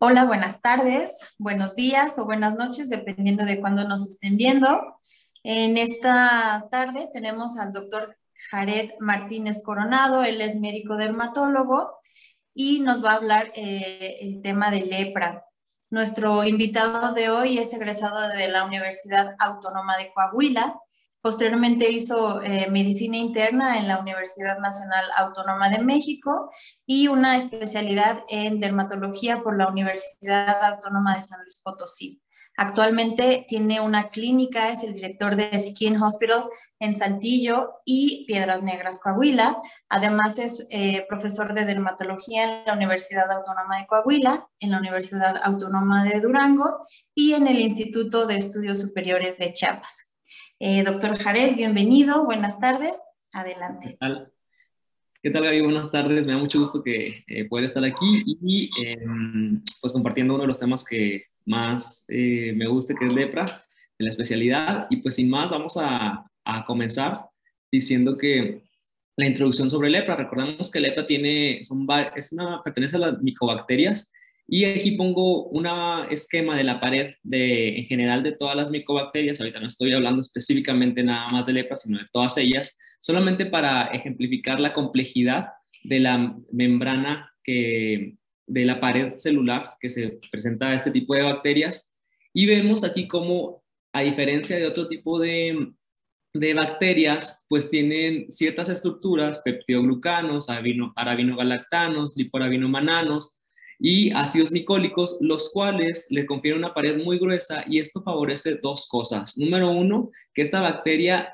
Hola, buenas tardes, buenos días o buenas noches, dependiendo de cuándo nos estén viendo. En esta tarde tenemos al doctor Jared Martínez Coronado. Él es médico dermatólogo y nos va a hablar el tema de lepra. Nuestro invitado de hoy es egresado de la Universidad Autónoma de Coahuila. Posteriormente hizo medicina interna en la Universidad Nacional Autónoma de México y una especialidad en dermatología por la Universidad Autónoma de San Luis Potosí. Actualmente tiene una clínica, es el director de Skin Hospital en Saltillo y Piedras Negras, Coahuila. Además es profesor de dermatología en la Universidad Autónoma de Coahuila, en la Universidad Autónoma de Durango y en el Instituto de Estudios Superiores de Chiapas. Doctor Jared, bienvenido, buenas tardes, ¿Qué adelante. tal? ¿Qué tal, Gaby? Buenas tardes. Me da mucho gusto que poder estar aquí y pues compartiendo uno de los temas que más me gusta, que es lepra, de la especialidad. Y pues sin más, vamos a comenzar diciendo que la introducción sobre lepra. Recordemos que lepra pertenece a las micobacterias y aquí pongo un esquema de la pared en general de todas las micobacterias. Ahorita no estoy hablando específicamente nada más de lepra, sino de todas ellas solamente para ejemplificar la complejidad de la membrana de la pared celular que se presenta a este tipo de bacterias. Y vemos aquí cómo, a diferencia de otro tipo de bacterias, pues tienen ciertas estructuras, peptidoglucanos, arabinogalactanos, liporabinomananos y ácidos micólicos, los cuales le confieren una pared muy gruesa, y esto favorece dos cosas. Número uno, que estas bacterias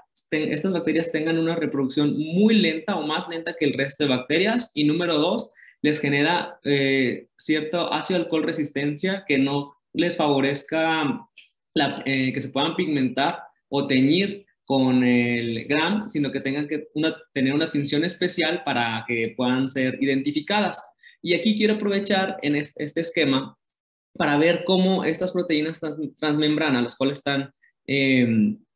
tengan una reproducción muy lenta o más lenta que el resto de bacterias. Y número dos, les genera cierto ácido alcohol resistencia que no les favorezca que se puedan pigmentar o teñir con el gram, sino que tengan que tener una tinción especial para que puedan ser identificadas. Y aquí quiero aprovechar en este esquema para ver cómo estas proteínas transmembranas, las cuales están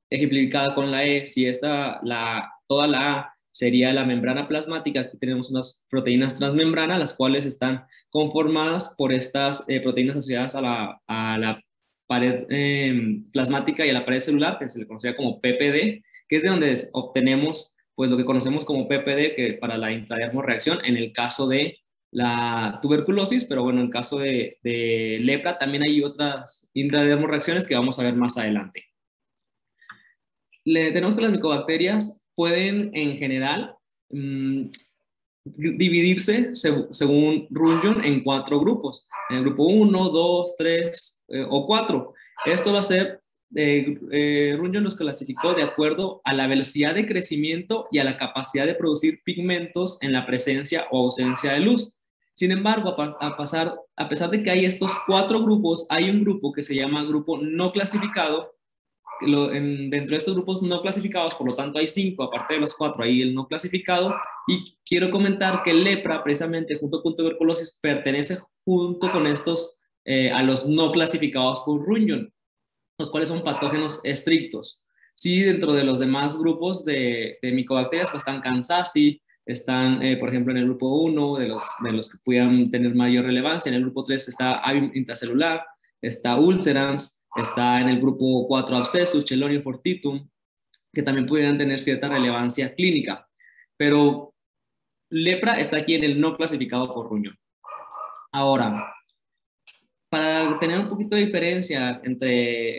ejemplificadas con la E, si toda la A sería la membrana plasmática. Aquí tenemos unas proteínas transmembranas, las cuales están conformadas por estas proteínas asociadas a la pared plasmática y a la pared celular, que se le conocía como PPD, que es de donde obtenemos pues lo que conocemos como PPD, que para la intradermorreacción, en el caso de la tuberculosis. Pero bueno, en caso de lepra también hay otras intradermorreacciones que vamos a ver más adelante. Tenemos que las micobacterias pueden en general dividirse según Runyon en cuatro grupos: en el grupo uno, 2, 3 o 4. Esto va a ser, Runyon los clasificó de acuerdo a la velocidad de crecimiento y a la capacidad de producir pigmentos en la presencia o ausencia de luz. Sin embargo, a pesar de que hay estos cuatro grupos, hay un grupo que se llama grupo no clasificado. Dentro de estos grupos no clasificados, por lo tanto hay cinco, aparte de los cuatro, hay el no clasificado. Y quiero comentar que el lepra, precisamente junto con tuberculosis, pertenece junto con estos a los no clasificados por Runyon, los cuales son patógenos estrictos. Sí, dentro de los demás grupos de micobacterias, pues están Kansasi, están, por ejemplo, en el grupo uno de los que pudieran tener mayor relevancia. En el grupo 3 está Avium intracelular, está Ulcerans, está en el grupo 4 Abscessus, Chelonia fortitum, que también pudieran tener cierta relevancia clínica. Pero lepra está aquí en el no clasificado por Runyon. Ahora, para tener un poquito de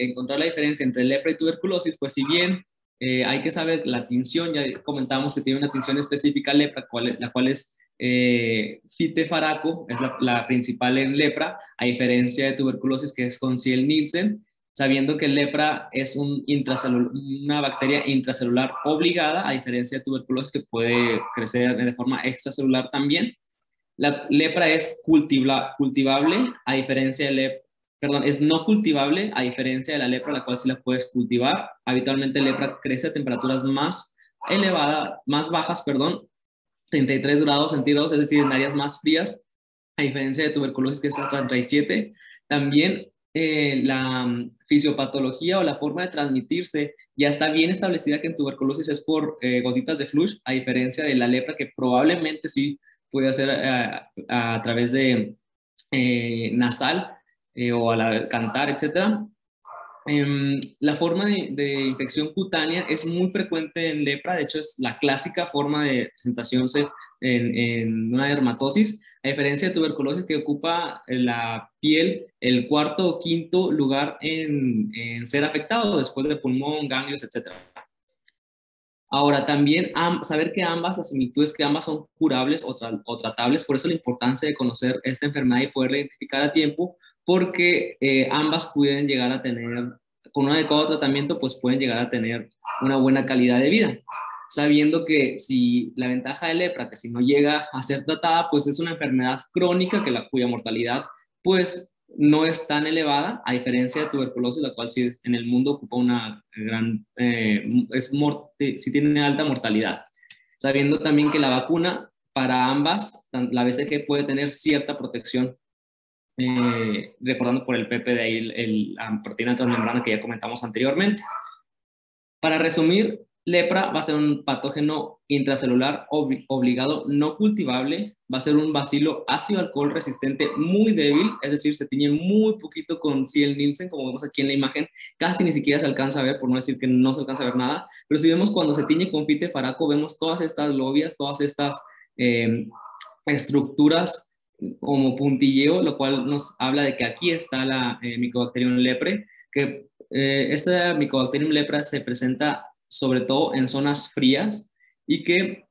encontrar la diferencia entre lepra y tuberculosis, pues si bien hay que saber la tinción, ya comentamos que tiene una tinción específica lepra, la cual es fitefaraco, es la principal en lepra, a diferencia de tuberculosis, que es con Ciel-Nielsen, sabiendo que lepra es una bacteria intracelular obligada, a diferencia de tuberculosis, que puede crecer de forma extracelular también. La lepra es cultivable, a diferencia de perdón, es no cultivable, a diferencia de la lepra, la cual sí la puedes cultivar. Habitualmente lepra crece a temperaturas más bajas, perdón, 33 grados centígrados, es decir, en áreas más frías, a diferencia de tuberculosis, que es a 37. También la fisiopatología o la forma de transmitirse ya está bien establecida, que en tuberculosis es por gotitas de flush, a diferencia de la lepra, que probablemente sí puede ser a través nasal o al cantar, etcétera. La forma de infección cutánea es muy frecuente en lepra, de hecho es la clásica forma de presentación en una dermatosis, a diferencia de tuberculosis que ocupa la piel el cuarto o quinto lugar en ser afectado después de pulmón, ganglios, etc. Ahora, también saber que ambas, las similitudes que ambas son curables o tratables, por eso la importancia de conocer esta enfermedad y poderla identificar a tiempo, porque ambas pueden llegar a tener, con un adecuado tratamiento, pues pueden llegar a tener una buena calidad de vida. Sabiendo que si la ventaja de lepra, que si no llega a ser tratada, pues es una enfermedad crónica cuya mortalidad, pues no es tan elevada, a diferencia de tuberculosis, la cual sí en el mundo ocupa una gran, sí tiene alta mortalidad. Sabiendo también que la vacuna para ambas, la BCG puede tener cierta protección, recordando por el PPD ahí la proteína transmembrana que ya comentamos anteriormente. Para resumir, lepra va a ser un patógeno intracelular obligado no cultivable, va a ser un bacilo ácido alcohol resistente muy débil, es decir, se tiñe muy poquito con Ciel-Nielsen, como vemos aquí en la imagen, casi ni siquiera se alcanza a ver, por no decir que no se alcanza a ver nada, pero si vemos cuando se tiñe con fitefaraco, vemos todas estas lobias, todas estas estructuras como puntilleo, lo cual nos habla de que aquí está la Mycobacterium leprae, que esta Mycobacterium leprae se presenta sobre todo en zonas frías y que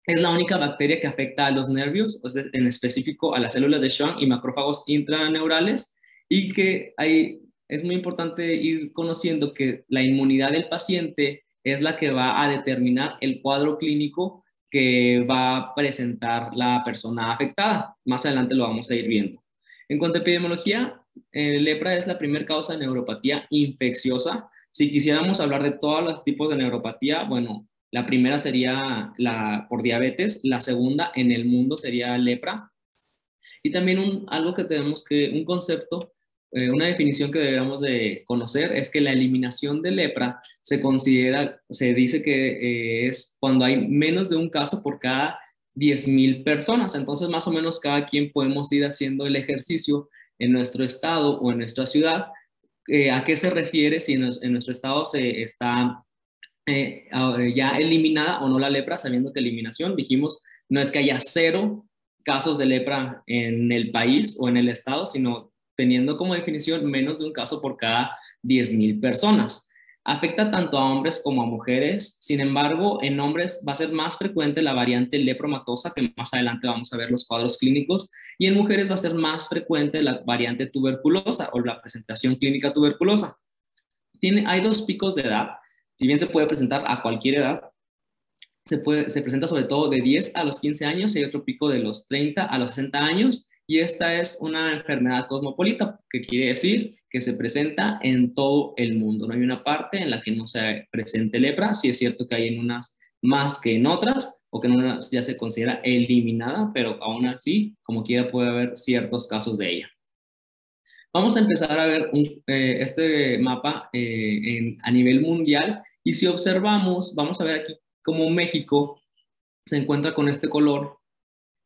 es la única bacteria que afecta a los nervios, en específico a las células de Schwann y macrófagos intraneurales, y que es muy importante ir conociendo que la inmunidad del paciente es la que va a determinar el cuadro clínico que va a presentar la persona afectada. Más adelante lo vamos a ir viendo. En cuanto a epidemiología, lepra es la primera causa de neuropatía infecciosa. Si quisiéramos hablar de todos los tipos de neuropatía, bueno, la primera sería por diabetes, la segunda en el mundo sería lepra. Y también algo que tenemos un concepto, una definición que deberíamos de conocer es que la eliminación de lepra se dice que es cuando hay menos de un caso por cada 10,000 personas. Entonces, más o menos cada quien podemos ir haciendo el ejercicio en nuestro estado o en nuestra ciudad. ¿A qué se refiere si en nuestro estado se está ya eliminada o no la lepra, sabiendo que eliminación, dijimos, no es que haya 0 casos de lepra en el país o en el estado, sino teniendo como definición menos de un caso por cada 10,000 personas. Afecta tanto a hombres como a mujeres, sin embargo, en hombres va a ser más frecuente la variante lepromatosa, que más adelante vamos a ver los cuadros clínicos, y en mujeres va a ser más frecuente la variante tuberculosa o la presentación clínica tuberculosa. Hay 2 picos de edad. Si bien se puede presentar a cualquier edad, se presenta sobre todo de 10 a los 15 años, y hay otro pico de los 30 a los 60 años, y esta es una enfermedad cosmopolita, que quiere decir que se presenta en todo el mundo. No hay una parte en la que no se presente lepra. Sí es cierto que hay en unas más que en otras, o que en unas ya se considera eliminada, pero aún así, como quiera, puede haber ciertos casos de ella. Vamos a empezar a ver este mapa a nivel mundial, y si observamos, vamos a ver aquí cómo México se encuentra con este color,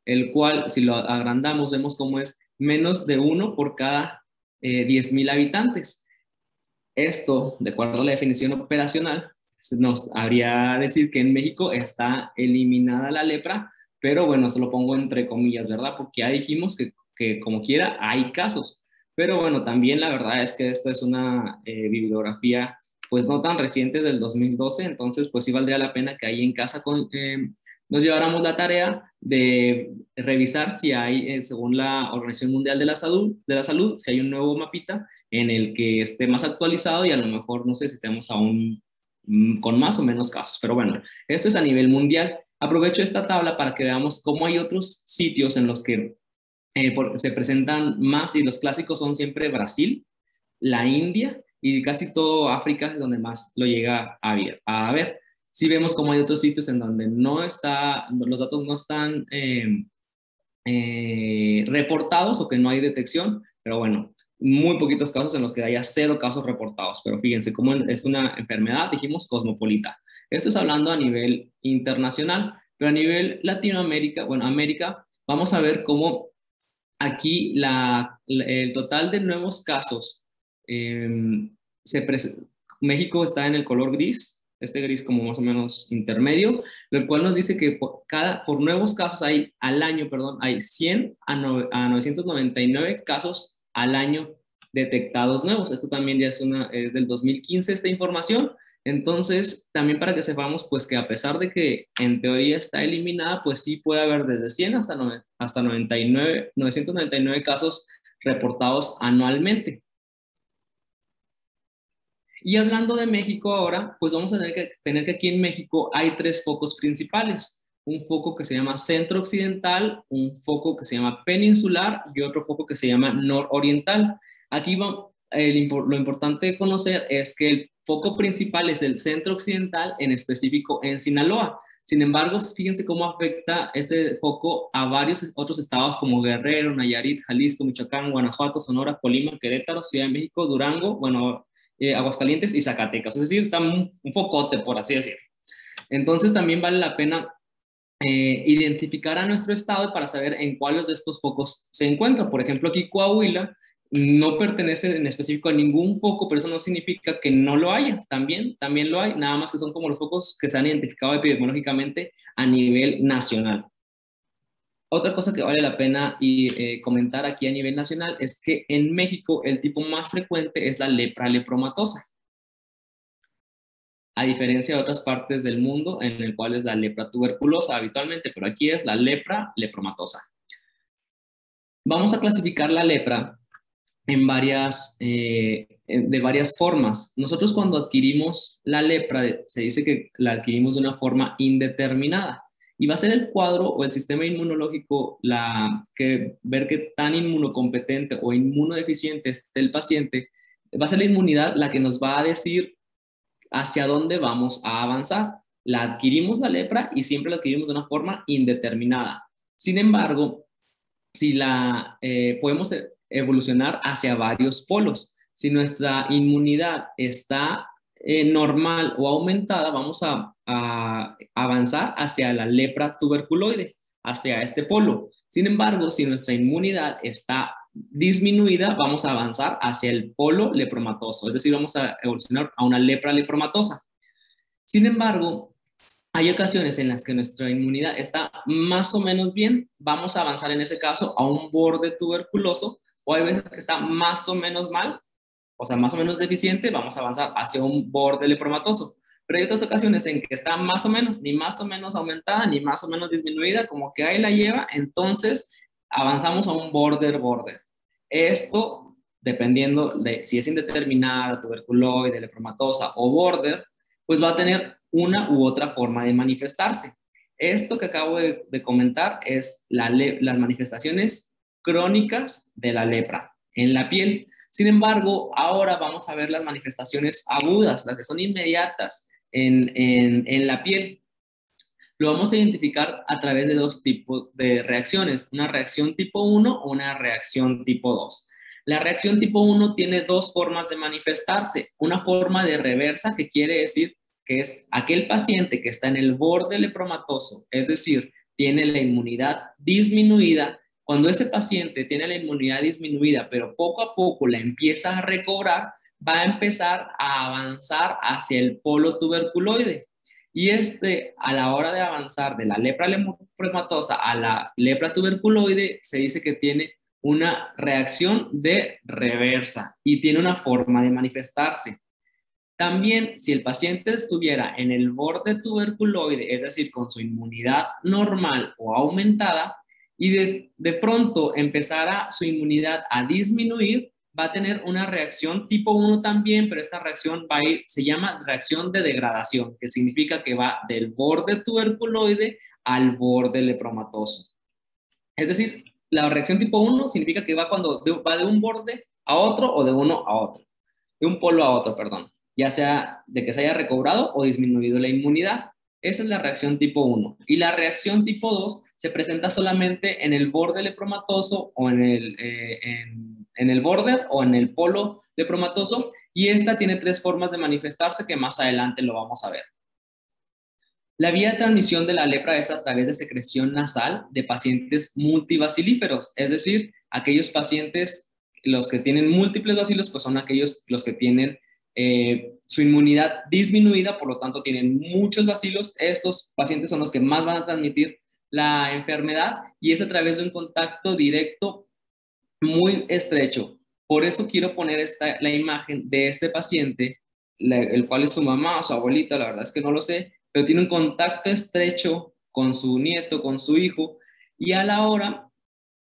el cual si lo agrandamos vemos cómo es menos de 1 por cada 10,000 habitantes. Esto, de acuerdo a la definición operacional, nos habría decir que en México está eliminada la lepra, pero bueno, se lo pongo entre comillas, ¿verdad? Porque ya dijimos que como quiera hay casos. Pero bueno, también la verdad es que esta es una bibliografía pues no tan reciente, del 2012, entonces pues sí valdría la pena que ahí en casa nos lleváramos la tarea de revisar si hay, según la Organización Mundial de la Salud, si hay un nuevo mapita en el que esté más actualizado, y a lo mejor no sé si estemos aún con más o menos casos. Pero bueno, esto es a nivel mundial. Aprovecho esta tabla para que veamos cómo hay otros sitios en los que se presentan más, y los clásicos son siempre Brasil, la India y casi todo África, es donde más lo llega a ver. Si vemos como hay otros sitios en donde los datos no están reportados, o que no hay detección, pero bueno, muy poquitos casos en los que haya 0 casos reportados. Pero fíjense cómo es una enfermedad, dijimos, cosmopolita. Esto es hablando a nivel internacional, pero a nivel Latinoamérica, bueno, América, vamos a ver cómo aquí el total de nuevos casos, eh, México está en el color gris, este gris como más o menos intermedio, lo cual nos dice que por nuevos casos hay al año, perdón, hay 100 a 999 casos al año detectados nuevos. Esto también ya es del 2015 esta información. Entonces, también para que sepamos, pues que a pesar de que en teoría está eliminada, pues sí puede haber desde 100 hasta 999 casos reportados anualmente. Y hablando de México ahora, pues vamos a tener que aquí en México hay tres focos principales. Un foco que se llama centro occidental, un foco que se llama peninsular y otro foco que se llama nororiental. Aquí lo importante de conocer es que el foco principal es el centro occidental, en específico en Sinaloa. Sin embargo, fíjense cómo afecta este foco a varios otros estados como Guerrero, Nayarit, Jalisco, Michoacán, Guanajuato, Sonora, Colima, Querétaro, Ciudad de México, Durango, bueno, Aguascalientes y Zacatecas. Es decir, está un focote, por así decirlo. Entonces también vale la pena identificar a nuestro estado para saber en cuáles de estos focos se encuentra. Por ejemplo, aquí Coahuila no pertenece en específico a ningún foco, pero eso no significa que no lo haya. También lo hay, nada más que son como los focos que se han identificado epidemiológicamente a nivel nacional. Otra cosa que vale la pena comentar aquí a nivel nacional es que en México el tipo más frecuente es la lepra lepromatosa, a diferencia de otras partes del mundo en el cual es la lepra tuberculosa habitualmente, pero aquí es la lepra lepromatosa. Vamos a clasificar la lepra de varias formas. Nosotros cuando adquirimos la lepra, se dice que la adquirimos de una forma indeterminada. Y va a ser el cuadro o el sistema inmunológico ver qué tan inmunocompetente o inmunodeficiente esté el paciente. Va a ser la inmunidad la que nos va a decir hacia dónde vamos a avanzar. La adquirimos la lepra y siempre la adquirimos de una forma indeterminada. Sin embargo, podemos evolucionar hacia varios polos. Si nuestra inmunidad está normal o aumentada, vamos a avanzar hacia la lepra tuberculoide, hacia este polo. Sin embargo, si nuestra inmunidad está disminuida, vamos a avanzar hacia el polo lepromatoso, es decir, vamos a evolucionar a una lepra lepromatosa. Sin embargo, hay ocasiones en las que nuestra inmunidad está más o menos bien, vamos a avanzar en ese caso a un borde tuberculoso, o hay veces que está más o menos mal, o sea, más o menos deficiente, vamos a avanzar hacia un borde lepromatoso. Pero hay otras ocasiones en que está más o menos, ni más o menos aumentada, ni más o menos disminuida, como que ahí la lleva, entonces avanzamos a un border. Esto, dependiendo de si es indeterminada, tuberculoide, lepromatosa o border, pues va a tener una u otra forma de manifestarse. Esto que acabo de comentar es las manifestaciones crónicas de la lepra en la piel. Sin embargo, ahora vamos a ver las manifestaciones agudas, las que son inmediatas en la piel. Lo vamos a identificar a través de dos tipos de reacciones, una reacción tipo 1 o una reacción tipo 2. La reacción tipo 1 tiene dos formas de manifestarse. Una forma de reversa, que quiere decir que es aquel paciente que está en el borde lepromatoso, es decir, tiene la inmunidad disminuida. Cuando ese paciente tiene la inmunidad disminuida, pero poco a poco la empieza a recobrar, va a empezar a avanzar hacia el polo tuberculoide. Y a la hora de avanzar de la lepra lepromatosa a la lepra tuberculoide, se dice que tiene una reacción de reversa y tiene una forma de manifestarse. También, si el paciente estuviera en el borde tuberculoide, es decir, con su inmunidad normal o aumentada, y de pronto empezara su inmunidad a disminuir, va a tener una reacción tipo 1 también, pero esta reacción se llama reacción de degradación, que significa que va del borde tuberculoide al borde lepromatoso. Es decir, la reacción tipo 1 significa que va de un borde a otro o de uno a otro, de un polo a otro, perdón, ya sea de que se haya recobrado o disminuido la inmunidad. Esa es la reacción tipo 1. Y la reacción tipo 2 se presenta solamente en el borde lepromatoso o en el border o en el polo lepromatoso, y esta tiene tres formas de manifestarse que más adelante lo vamos a ver. La vía de transmisión de la lepra es a través de secreción nasal de pacientes multivacilíferos, es decir, Aquellos pacientes, los que tienen múltiples bacilos, pues son aquellos los que tienen su inmunidad disminuida, por lo tanto tienen muchos bacilos. Estos pacientes son los que más van a transmitir la enfermedad y es a través de un contacto directo muy estrecho. Por eso quiero poner la imagen de este paciente, el cual es su mamá o su abuelita, la verdad es que no lo sé, pero tiene un contacto estrecho con su nieto, con su hijo, y a la hora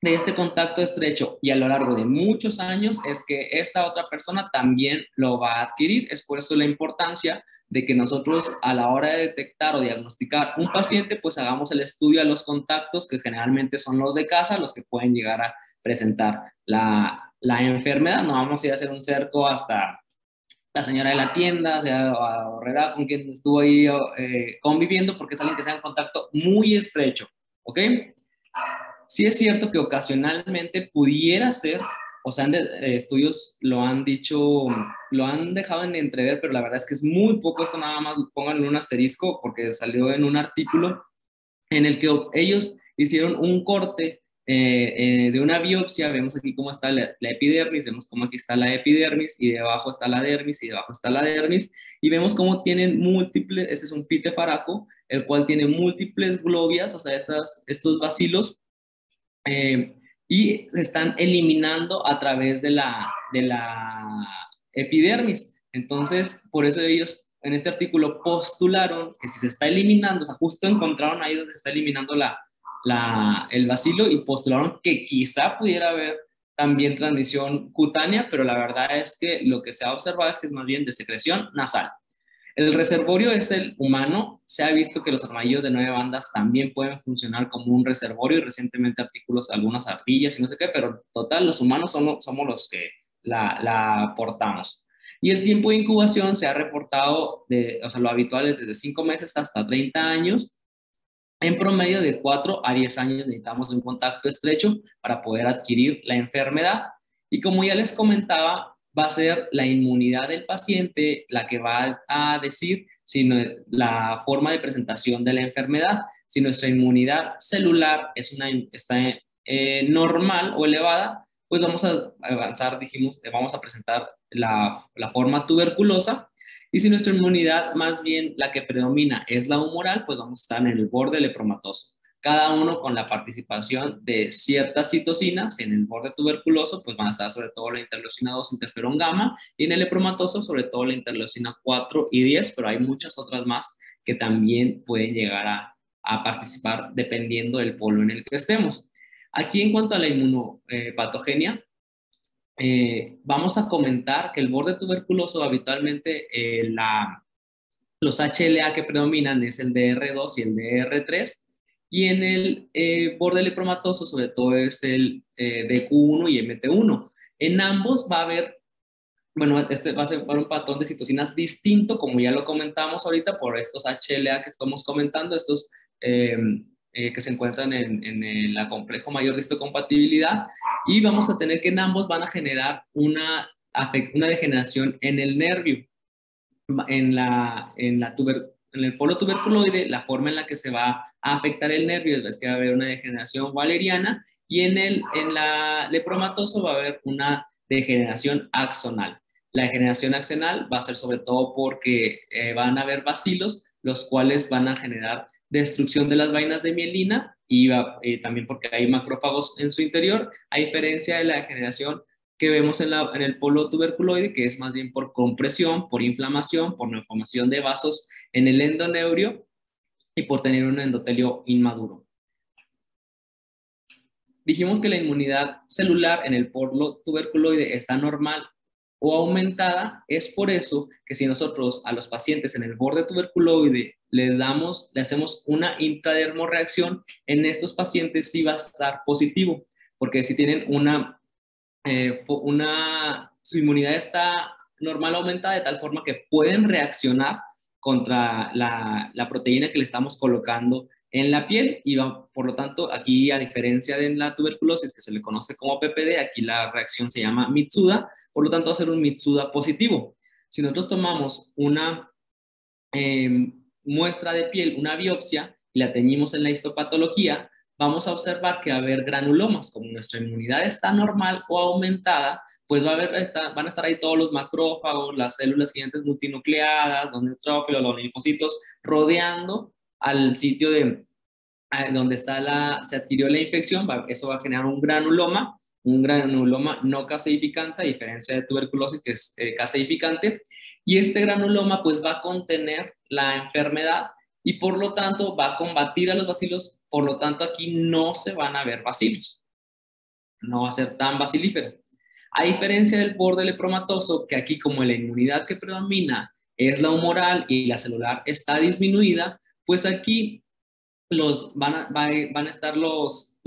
de este contacto estrecho y a lo largo de muchos años es que esta otra persona también lo va a adquirir. Es por eso la importancia de que nosotros a la hora de detectar o diagnosticar un paciente, pues hagamos el estudio a los contactos, que generalmente son los de casa, los que pueden llegar a presentar la enfermedad. No vamos a ir a hacer un cerco hasta la señora de la tienda, o sea, a Horrera, con quien estuvo ahí conviviendo, porque es alguien que sea en contacto muy estrecho, ¿ok? Sí es cierto que ocasionalmente pudiera ser, o sea, estudios lo han dicho, lo han dejado en entrever, pero la verdad es que es muy poco, esto nada más pongan en un asterisco porque salió en un artículo en el que ellos hicieron un corte de una biopsia. Vemos aquí cómo está la epidermis, vemos cómo aquí está la epidermis y debajo está la dermis y debajo está la dermis, y vemos cómo tienen múltiples, este es un fitefaraco, el cual tiene múltiples globias, o sea, estos bacilos, y se están eliminando a través de la epidermis. Entonces, por eso ellos en este artículo postularon que si se está eliminando, o sea, justo encontraron ahí donde se está eliminando el bacilo y postularon que quizá pudiera haber también transmisión cutánea, pero la verdad es que lo que se ha observado es que es más bien de secreción nasal. El reservorio es el humano. Se ha visto que los armadillos de 9 bandas también pueden funcionar como un reservorio y recientemente artículos, algunas ardillas y no sé qué, pero total, los humanos somos los que la portamos. Y el tiempo de incubación se ha reportado, o sea, lo habitual es desde 5 meses hasta 30 años. En promedio de 4 a 10 años necesitamos un contacto estrecho para poder adquirir la enfermedad. Y como ya les comentaba, va a ser la inmunidad del paciente la que va a decir si la forma de presentación de la enfermedad. Si nuestra inmunidad celular está normal o elevada, pues vamos a avanzar, dijimos, vamos a presentar la forma tuberculosa. Y si nuestra inmunidad más bien la que predomina es la humoral, pues vamos a estar en el borde lepromatoso. Cada uno con la participación de ciertas citocinas. En el borde tuberculoso pues van a estar sobre todo la interleucina 2, interferón gamma, y en el lepromatoso sobre todo la interleucina 4 y 10, pero hay muchas otras más que también pueden llegar a participar dependiendo del polo en el que estemos. Aquí en cuanto a la inmunopatogenia, vamos a comentar que el borde tuberculoso habitualmente los HLA que predominan es el DR2 y el DR3, y en el borde lepromatoso sobre todo es el DQ1 y MT1. En ambos va a haber, bueno, este va a ser un patrón de citocinas distinto, como ya lo comentamos ahorita, por estos HLA que estamos comentando, estos que se encuentran en el complejo mayor de histocompatibilidad, y vamos a tener que en ambos van a generar una degeneración en el nervio. En el polo tuberculoide, la forma en la que se va a afectar el nervio es que va a haber una degeneración waleriana, y en la lepromatoso va a haber una degeneración axonal. La degeneración axonal va a ser sobre todo porque van a haber bacilos, los cuales van a generar destrucción de las vainas de mielina, y también porque hay macrófagos en su interior, a diferencia de la degeneración que vemos en el polo tuberculoide, que es más bien por compresión, por inflamación, por neoformación de vasos en el endoneurio y por tener un endotelio inmaduro. Dijimos que la inmunidad celular en el polo tuberculoide está normal o aumentada. Es por eso que si nosotros a los pacientes en el borde tuberculoide le hacemos una intradermorreacción, en estos pacientes sí va a estar positivo, porque si tienen su inmunidad está normal aumentada de tal forma que pueden reaccionar contra la proteína que le estamos colocando en la piel, y por lo tanto aquí, a diferencia de la tuberculosis que se le conoce como PPD, aquí la reacción se llama Mitsuda, por lo tanto va a ser un Mitsuda positivo. Si nosotros tomamos una muestra de piel, una biopsia, y la teñimos en la histopatología, vamos a observar que va a haber granulomas. Como nuestra inmunidad está normal o aumentada, pues van a estar ahí todos los macrófagos, las células gigantes multinucleadas, los neutrófilos, los linfocitos, rodeando al sitio donde se adquirió la infección. Eso va a generar un granuloma no caseificante, a diferencia de tuberculosis, que es caseificante, y este granuloma pues va a contener la enfermedad y por lo tanto va a combatir a los bacilos. Por lo tanto aquí no se van a ver bacilos, no va a ser tan bacilífero. A diferencia del borde lepromatoso, que aquí como la inmunidad que predomina es la humoral y la celular está disminuida, pues aquí van a estar los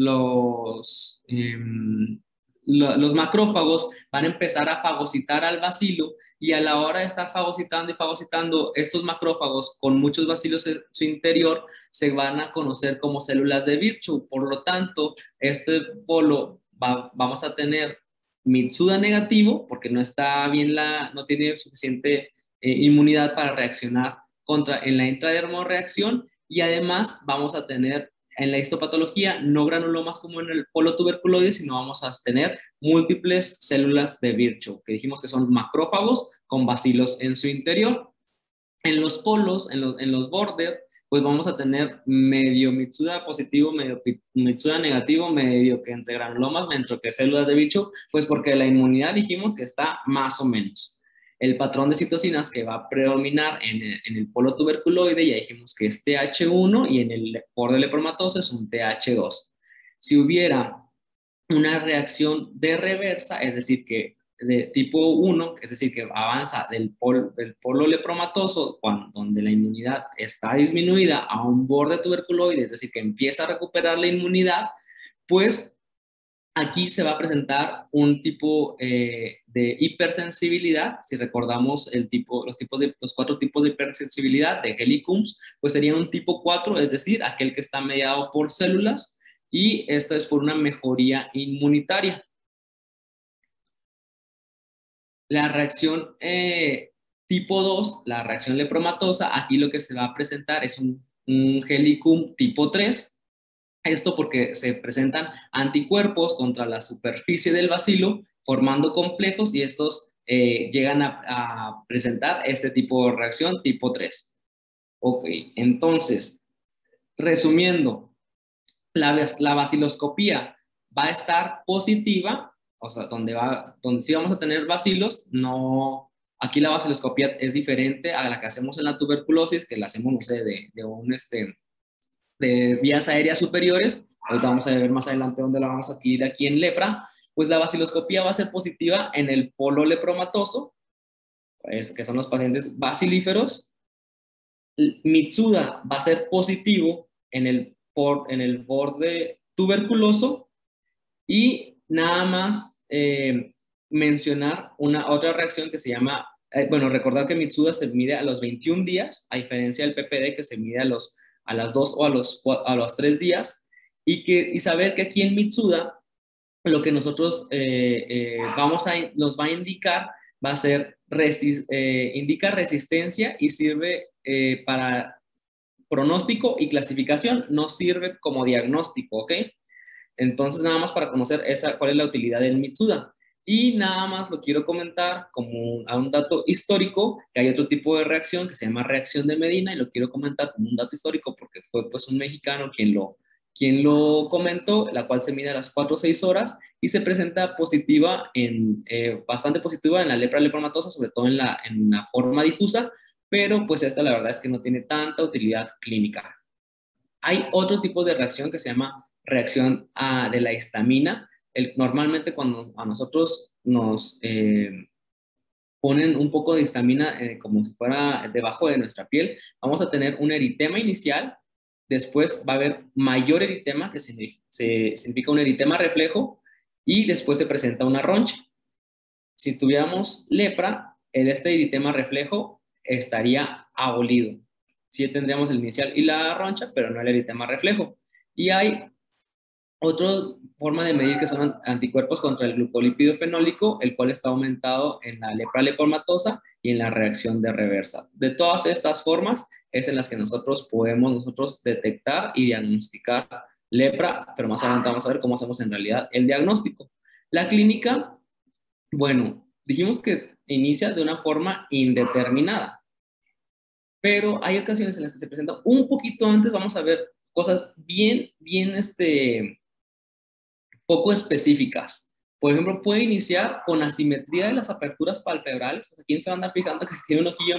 macrófagos, van a empezar a fagocitar al bacilo, y a la hora de estar fagocitando y fagocitando estos macrófagos con muchos bacilos en su interior, se van a conocer como células de Virchow. Por lo tanto, este polo vamos a tener Mitsuda negativo, porque no tiene suficiente inmunidad para reaccionar en la intradermorreacción, y además vamos a tener en la histopatología no granulomas como en el polo tuberculoide, sino vamos a tener múltiples células de Virchow, que dijimos que son macrófagos con bacilos en su interior. En los polos, en los border, pues vamos a tener medio Mitsuda positivo, medio Mitsuda negativo, medio que entre granulomas, medio que células de Virchow, pues porque la inmunidad dijimos que está más o menos. El patrón de citocinas que va a predominar en el polo tuberculoide, ya dijimos que es TH1, y en el borde lepromatoso es un TH2. Si hubiera una reacción de reversa, es decir, que de tipo 1, es decir, que avanza del polo lepromatoso, donde la inmunidad está disminuida, a un borde tuberculoide, es decir, que empieza a recuperar la inmunidad, pues aquí se va a presentar un tipo de hipersensibilidad. Si recordamos los 4 tipos de hipersensibilidad de Helicums, pues sería un tipo 4, es decir, aquel que está mediado por células, y esto es por una mejoría inmunitaria. La reacción tipo 2, la reacción lepromatosa, aquí lo que se va a presentar es un Helicum tipo 3. Esto porque se presentan anticuerpos contra la superficie del bacilo, formando complejos, y estos llegan a presentar este tipo de reacción tipo 3. Ok, entonces, resumiendo, la baciloscopía va a estar positiva, o sea, donde sí vamos a tener bacilos. No, aquí la baciloscopía es diferente a la que hacemos en la tuberculosis, que la hacemos, no sé, de vías aéreas superiores. Ahorita vamos a ver más adelante dónde la vamos a adquirir aquí en lepra. Pues la baciloscopía va a ser positiva en el polo lepromatoso, que son los pacientes bacilíferos. Mitsuda va a ser positivo en el borde tuberculoso, y nada más mencionar otra reacción que se llama, recordar que Mitsuda se mide a los 21 días, a diferencia del PPD que se mide a las 2 o a los 3 días, y saber que aquí en Mitsuda lo que nosotros nos va a indicar va a ser, indica resistencia y sirve para pronóstico y clasificación, no sirve como diagnóstico, ¿ok? Entonces, nada más para conocer cuál es la utilidad del Mitsuda. Y nada más lo quiero comentar como un dato histórico, que hay otro tipo de reacción que se llama reacción de Medina, y lo quiero comentar como un dato histórico porque fue pues un mexicano quien lo comentó, la cual se mide a las 4 o 6 horas y se presenta bastante positiva en la lepra lepromatosa, sobre todo en la forma difusa, pero pues esta la verdad es que no tiene tanta utilidad clínica. Hay otro tipo de reacción que se llama reacción de la histamina. Normalmente cuando a nosotros nos ponen un poco de histamina como si fuera debajo de nuestra piel, vamos a tener un eritema inicial, después va a haber mayor eritema, que significa un eritema reflejo, y después se presenta una roncha. Si tuviéramos lepra, este eritema reflejo estaría abolido. Sí tendríamos el inicial y la roncha, pero no el eritema reflejo. Y hay otra forma de medir, que son anticuerpos contra el glucolípido fenólico, el cual está aumentado en la lepra lepromatosa y en la reacción de reversa. De todas estas formas es en las que nosotros podemos detectar y diagnosticar lepra, pero más adelante vamos a ver cómo hacemos en realidad el diagnóstico. La clínica, bueno, dijimos que inicia de una forma indeterminada, pero hay ocasiones en las que se presenta un poquito antes. Vamos a ver cosas bien, poco específicas. Por ejemplo, puede iniciar con asimetría de las aperturas palpebrales. O sea, ¿quién se va a andar fijando que si tiene un ojillo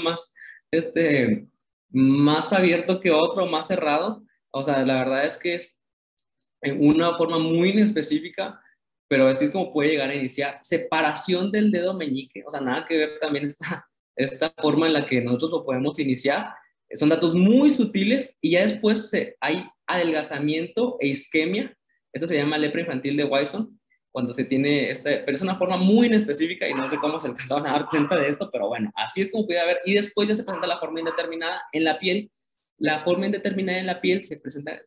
más abierto que otro, más cerrado? O sea, la verdad es que es en una forma muy inespecífica, pero así es como puede llegar a iniciar. Separación del dedo meñique, o sea, nada que ver también esta forma en la que nosotros lo podemos iniciar. Son datos muy sutiles y ya después hay adelgazamiento e isquemia. Esto se llama lepra infantil de Wilson, cuando se tiene pero es una forma muy inespecífica y no sé cómo se alcanzaron a dar cuenta de esto, pero bueno, así es como puede haber. Y después ya se presenta la forma indeterminada en la piel. La forma indeterminada en la piel se presenta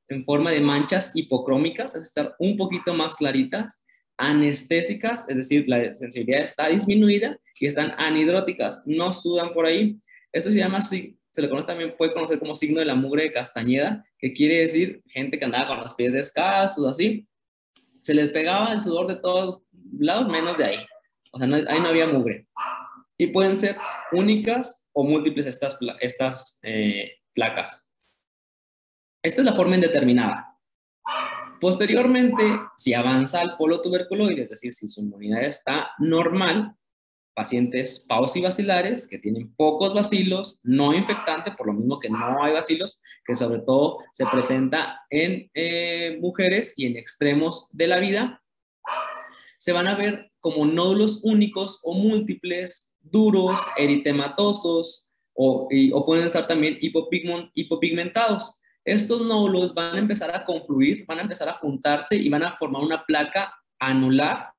en forma de manchas hipocrómicas, es estar un poquito más claritas, anestésicas, es decir, la sensibilidad está disminuida, y están anhidróticas, no sudan por ahí. Esto se llama, se le conoce también, puede conocer como signo de la mugre de Castañeda, que quiere decir gente que andaba con los pies descalzos, así, se les pegaba el sudor de todos lados, menos de ahí. O sea, ahí no había mugre. Y pueden ser únicas o múltiples estas placas. Esta es la forma indeterminada. Posteriormente, si avanza al polo tuberculoide, es decir, si su inmunidad está normal, pacientes paucibacilares que tienen pocos bacilos, no infectante, por lo mismo que no hay bacilos, que sobre todo se presenta en mujeres y en extremos de la vida, se van a ver como nódulos únicos o múltiples, duros, eritematosos, o pueden estar también hipopigmentados. Estos nódulos van a empezar a confluir, van a empezar a juntarse y van a formar una placa anular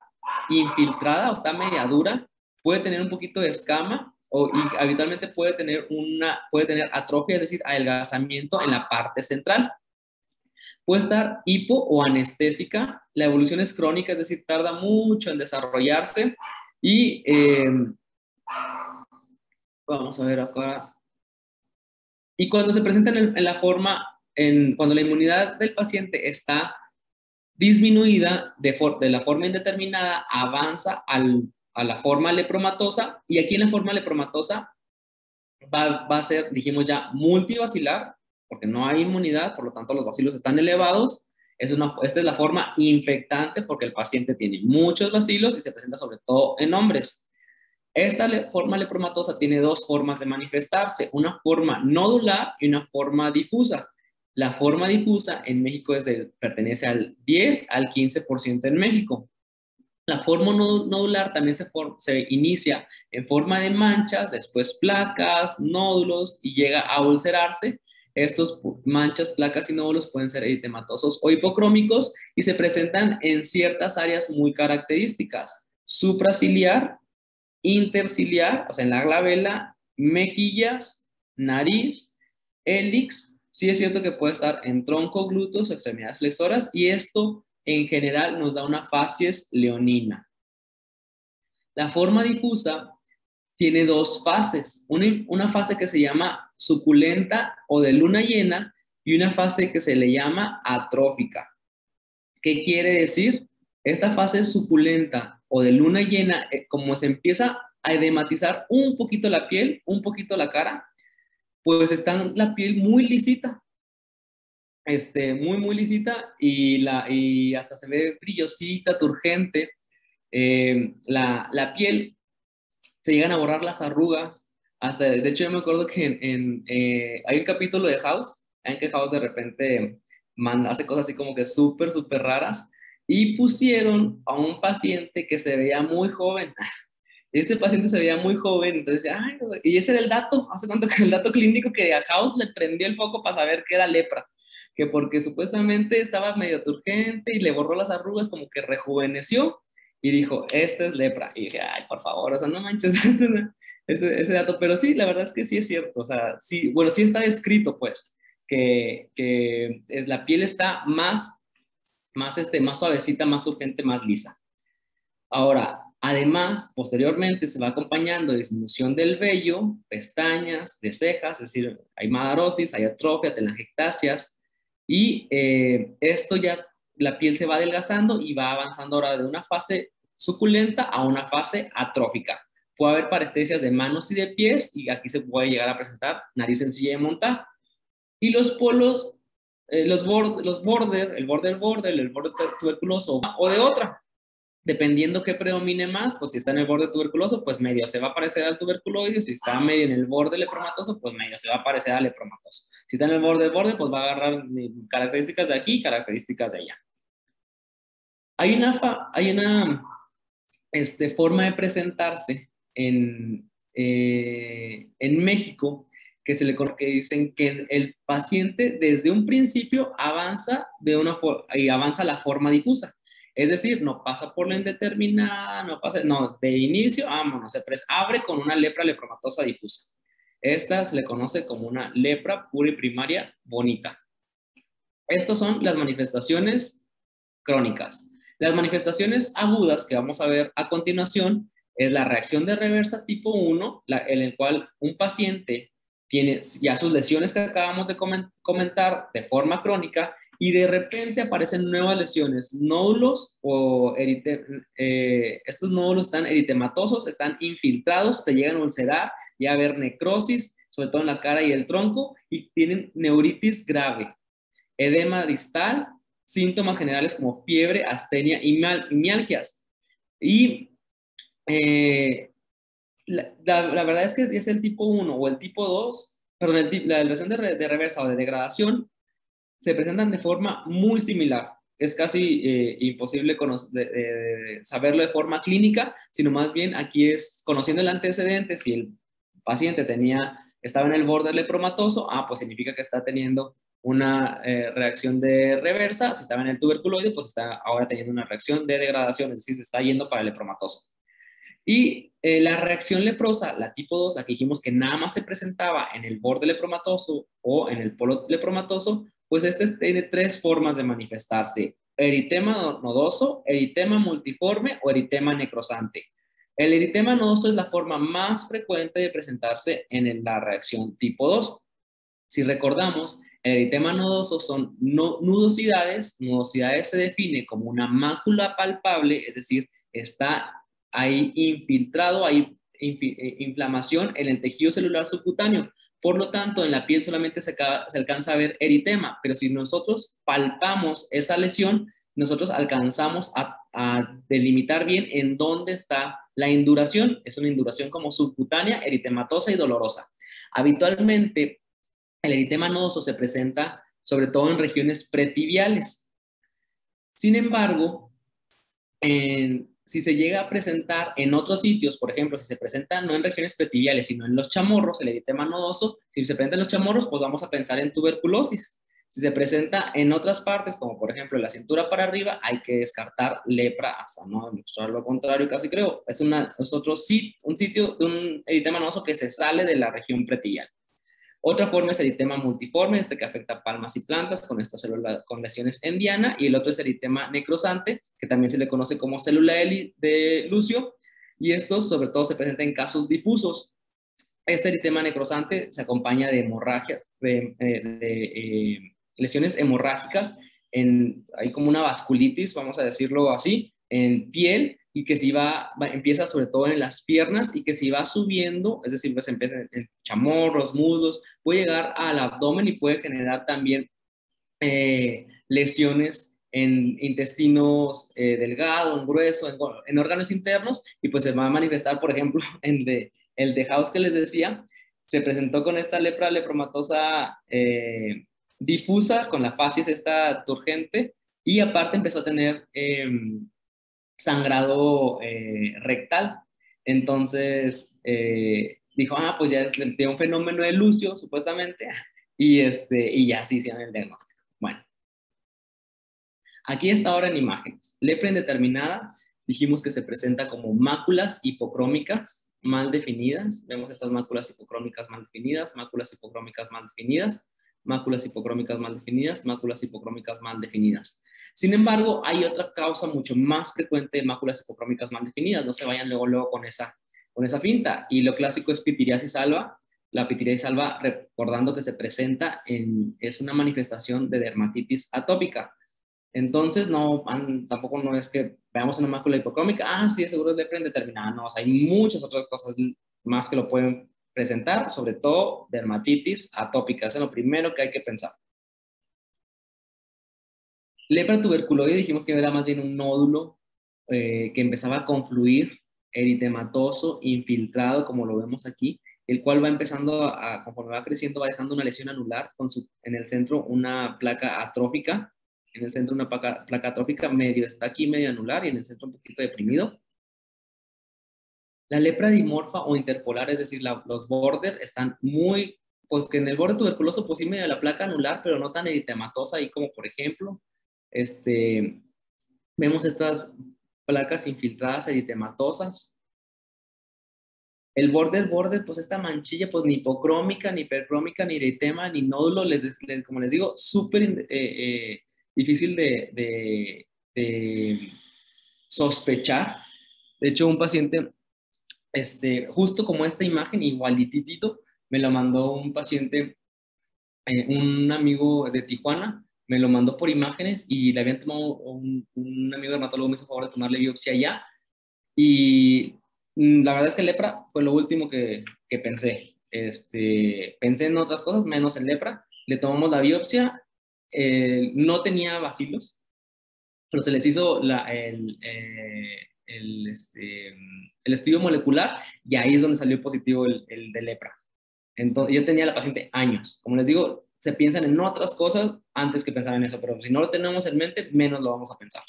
infiltrada, o está media dura, puede tener un poquito de escama, y habitualmente puede tener atrofia, es decir, adelgazamiento en la parte central. Puede estar hipo o anestésica, la evolución es crónica, es decir, tarda mucho en desarrollarse, y vamos a ver acá. Y cuando se presenta en la forma, cuando la inmunidad del paciente está disminuida de la forma indeterminada, avanza a la forma lepromatosa, y aquí en la forma lepromatosa va a ser, dijimos ya, multibacilar, porque no hay inmunidad, por lo tanto los bacilos están elevados. Esta es la forma infectante, porque el paciente tiene muchos bacilos y se presenta sobre todo en hombres. Esta forma lepromatosa tiene dos formas de manifestarse, una forma nodular y una forma difusa. La forma difusa en México pertenece al 10 al 15% en México. La forma nodular también se inicia en forma de manchas, después placas, nódulos, y llega a ulcerarse. Estos manchas, placas y nódulos pueden ser eritematosos o hipocrómicos y se presentan en ciertas áreas muy características: supraciliar, interciliar, o sea, en la glabela, mejillas, nariz, hélix. Sí es cierto que puede estar en tronco, glúteos o extremidades flexoras, y esto en general nos da una facies leonina. La forma difusa tiene dos fases, una fase que se llama suculenta o de luna llena, y una fase que se le llama atrófica. ¿Qué quiere decir? Esta fase suculenta o de luna llena, como se empieza a edematizar un poquito la piel, un poquito la cara, pues está la piel muy lisita, muy lisita, y hasta se ve brillosita, turgente. La piel, se llegan a borrar las arrugas. De hecho, yo me acuerdo que hay un capítulo de House, en que House de repente hace cosas así como que súper, súper raras, y pusieron a un paciente que se veía muy joven. Este paciente se veía muy joven, entonces decía, ay, y ese era el dato, hace cuánto que el dato clínico, que a House le prendió el foco para saber que era lepra, que porque supuestamente estaba medio turgente y le borró las arrugas, como que rejuveneció, y dijo, esta es lepra. Y dije, ay, por favor, o sea, no manches ese dato. Pero sí, la verdad es que sí es cierto, o sea, sí, bueno, sí está descrito, pues, que la piel está más suavecita, más turgente, más lisa. Ahora, además, posteriormente se va acompañando disminución del vello, pestañas, de cejas, es decir, hay madarosis, hay atrofia, telangiectasias, Y esto ya, la piel se va adelgazando y va avanzando ahora de una fase suculenta a una fase atrófica. Puede haber parestesias de manos y de pies, y aquí se puede llegar a presentar nariz sencilla de montar. Y los polos, los border, el borde tuberculoso o de otra, dependiendo qué predomine más, pues si está en el borde tuberculoso, pues medio se va a parecer al tuberculoide; si está medio en el borde lepromatoso, pues medio se va a parecer al lepromatoso. Si está en el borde, pues va a agarrar características de aquí y características de allá. Hay una forma de presentarse en México que dicen que el paciente desde un principio avanza avanza la forma difusa. Es decir, no pasa por la indeterminada, no, de inicio, vámonos, abre con una lepra lepromatosa difusa. Esta se le conoce como una lepra pluriprimaria bonita. Estas son las manifestaciones crónicas. Las manifestaciones agudas que vamos a ver a continuación es la reacción de reversa tipo 1, en el cual un paciente tiene ya sus lesiones que acabamos de comentar de forma crónica, y de repente aparecen nuevas lesiones, nódulos estos nódulos están eritematosos, están infiltrados, se llegan a ulcerar y a haber necrosis, sobre todo en la cara y el tronco, y tienen neuritis grave, edema distal, síntomas generales como fiebre, astenia y mialgias. Y la verdad es que es el tipo 1 o el tipo 2, perdón, la lesión de reversa o de degradación se presentan de forma muy similar. Es casi imposible saberlo de forma clínica, sino más bien aquí es conociendo el antecedente. Si el paciente estaba en el borde lepromatoso, pues significa que está teniendo una reacción de reversa. Si estaba en el tuberculoide, pues está ahora teniendo una reacción de degradación, es decir, se está yendo para el lepromatoso. Y la reacción leprosa, la tipo 2, la que dijimos que nada más se presentaba en el borde lepromatoso o en el polo lepromatoso, pues tiene 3 formas de manifestarse: eritema nodoso, eritema multiforme o eritema necrosante. El eritema nodoso es la forma más frecuente de presentarse en la reacción tipo 2. Si recordamos, el eritema nodoso son nudosidades. Nudosidades se define como una mácula palpable, es decir, está ahí infiltrado, hay inflamación en el tejido celular subcutáneo. Por lo tanto, en la piel solamente se alcanza a ver eritema, pero si nosotros palpamos esa lesión, nosotros alcanzamos a delimitar bien en dónde está la induración. Es una induración como subcutánea, eritematosa y dolorosa. Habitualmente, el eritema nodoso se presenta sobre todo en regiones pretibiales. Sin embargo, si se llega a presentar en otros sitios, por ejemplo, si se presenta no en regiones pretibiales, sino en los chamorros, el eritema nodoso, si se presenta en los chamorros, pues vamos a pensar en tuberculosis. Si se presenta en otras partes, como por ejemplo en la cintura para arriba, hay que descartar lepra hasta no demostrar lo contrario, casi creo. Es un sitio de un eritema nodoso que se sale de la región pretibial. Otra forma es eritema multiforme, que afecta palmas y plantas con esta célula con lesiones en diana, y el otro es eritema necrosante, que también se le conoce como célula de Lucio, y estos sobre todo se presentan en casos difusos. Este eritema necrosante se acompaña de hemorragia, lesiones hemorrágicas, hay como una vasculitis, vamos a decirlo así, en piel, y que empieza sobre todo en las piernas, y que si va subiendo, es decir, pues empieza en chamorros, muslos, puede llegar al abdomen y puede generar también lesiones en intestinos delgado, en grueso, en órganos internos, y pues se va a manifestar, por ejemplo, el de House que les decía, se presentó con esta lepra lepromatosa difusa, con la facies esta turgente, y aparte empezó a tener sangrado rectal. Entonces dijo, pues ya tiene un fenómeno de Lucio, supuestamente, y ya sí hicieron el diagnóstico. Bueno, aquí está ahora en imágenes. Lepra indeterminada, dijimos que se presenta como máculas hipocrómicas mal definidas. Vemos estas máculas hipocrómicas mal definidas, máculas hipocrómicas mal definidas, máculas hipocrómicas mal definidas, máculas hipocrómicas mal definidas. Sin embargo, hay otra causa mucho más frecuente de máculas hipocrómicas mal definidas. No se vayan luego con esa finta. Y lo clásico es pitiriasis alba, la pitiriasis alba, recordando que se presenta es una manifestación de dermatitis atópica. Entonces, tampoco no es que veamos una mácula hipocrómica, sí, seguro es lepra indeterminada. No, o sea, hay muchas otras cosas más que lo pueden presentar, sobre todo dermatitis atópica. Eso es lo primero que hay que pensar. Lepra tuberculoide dijimos que era más bien un nódulo que empezaba a confluir, eritematoso, infiltrado, como lo vemos aquí, el cual va empezando conforme va creciendo, va dejando una lesión anular en el centro una placa atrófica, en el centro una placa atrófica, medio está aquí, medio anular, y en el centro un poquito deprimido. La lepra dimorfa o interpolar, es decir, los border están muy, pues que en el borde tuberculoso, pues sí medio la placa anular, pero no tan eritematosa, ahí como por ejemplo, vemos estas placas infiltradas eritematosas. El border, pues esta manchilla, pues ni hipocrómica, ni hipercrómica, ni eritema, ni nódulo, como les digo, súper difícil de sospechar. De hecho, un paciente, justo como esta imagen, igualititito, me lo mandó un paciente, un amigo de Tijuana, me lo mandó por imágenes y le habían tomado, un amigo dermatólogo me hizo favor de tomarle biopsia allá. Y la verdad es que lepra fue lo último que pensé. Pensé en otras cosas, menos en lepra. Le tomamos la biopsia, no tenía bacilos, pero se les hizo el estudio molecular y ahí es donde salió positivo el de lepra. Entonces, yo tenía la paciente años. Como les digo, se piensan en otras cosas antes que pensar en eso, pero si no lo tenemos en mente, menos lo vamos a pensar.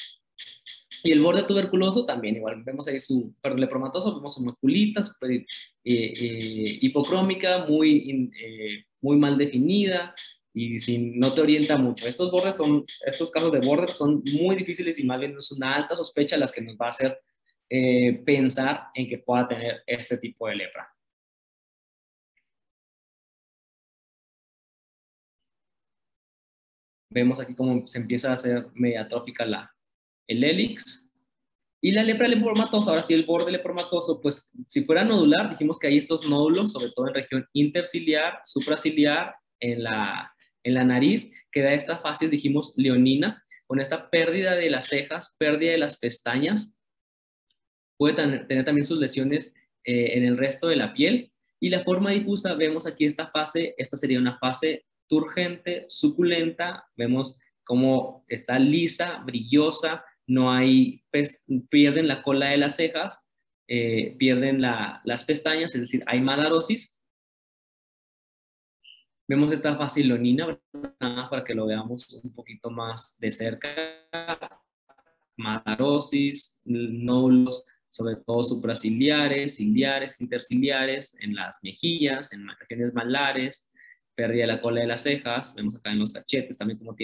Y el borde tuberculoso también, igual, vemos ahí lepromatoso, vemos su maculita, super, hipocrómica, muy mal definida, y si no te orienta mucho. Estos casos de border son muy difíciles y más bien es una alta sospecha las que nos va a hacer pensar en que pueda tener este tipo de lepra. Vemos aquí cómo se empieza a hacer media atrófica el hélix. Y la lepra lepromatosa, ahora sí el borde lepromatoso, pues si fuera nodular, dijimos que hay estos nódulos, sobre todo en región interciliar, supraciliar, en la nariz, que da esta fase, dijimos, leonina, con esta pérdida de las cejas, pérdida de las pestañas, puede tener también sus lesiones en el resto de la piel. Y la forma difusa, vemos aquí esta fase, esta sería una fase turgente, suculenta, vemos cómo está lisa, brillosa, no hay, pierden la cola de las cejas, pierden las pestañas, es decir, hay madarosis. Vemos esta fase leonina, nada más para que lo veamos un poquito más de cerca. Madarosis, nódulos, sobre todo supraciliares, ciliares, interciliares, en las mejillas, en las regiones malares, pérdida de la cola de las cejas, vemos acá en los cachetes también como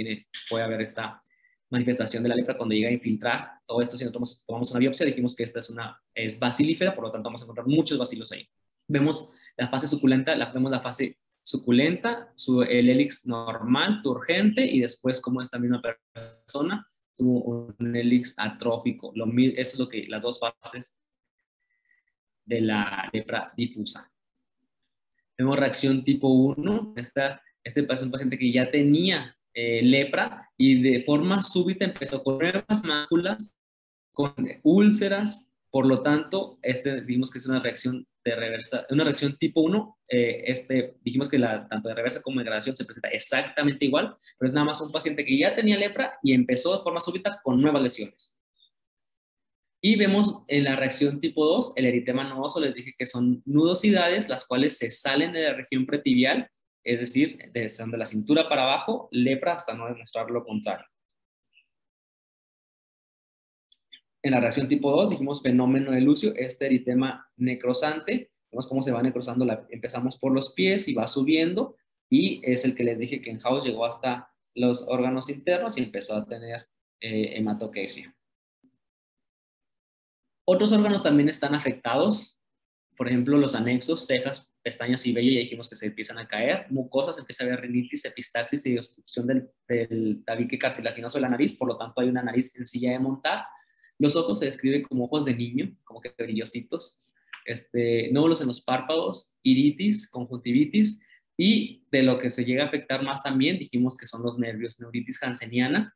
puede haber esta manifestación de la lepra cuando llega a infiltrar todo esto. Si nosotros tomamos una biopsia, dijimos que esta es bacilífera, por lo tanto vamos a encontrar muchos bacilos ahí. Vemos la fase suculenta, vemos la fase suculenta, el hélix normal, turgente, y después como esta misma persona tuvo un hélix atrófico. Eso es lo que las dos fases de la lepra difusa. Vemos reacción tipo 1. Este es un paciente que ya tenía lepra y de forma súbita empezó con nuevas máculas, con úlceras. Por lo tanto, dijimos que es una reacción de reversa, una reacción tipo 1. Dijimos que tanto de reversa como de degradación se presenta exactamente igual, pero es nada más un paciente que ya tenía lepra y empezó de forma súbita con nuevas lesiones. Y vemos en la reacción tipo 2, el eritema nodoso, les dije que son nudosidades, las cuales se salen de la región pretibial, es decir, de la cintura para abajo, lepra hasta no demostrar lo contrario. En la reacción tipo 2 dijimos fenómeno de Lucio, eritema necrosante. Vemos cómo se va necrosando, empezamos por los pies y va subiendo, y es el que les dije que en House llegó hasta los órganos internos y empezó a tener hematoquesia. Otros órganos también están afectados, por ejemplo los anexos, cejas, pestañas y vello, ya dijimos que se empiezan a caer, mucosas, empieza a haber rinitis, epistaxis y obstrucción del tabique cartilaginoso de la nariz, por lo tanto hay una nariz en silla de montar. Los ojos se describen como ojos de niño, como que brillositos. nódulos en los párpados, iritis, conjuntivitis, y de lo que se llega a afectar más también, dijimos que son los nervios, neuritis hanseníana.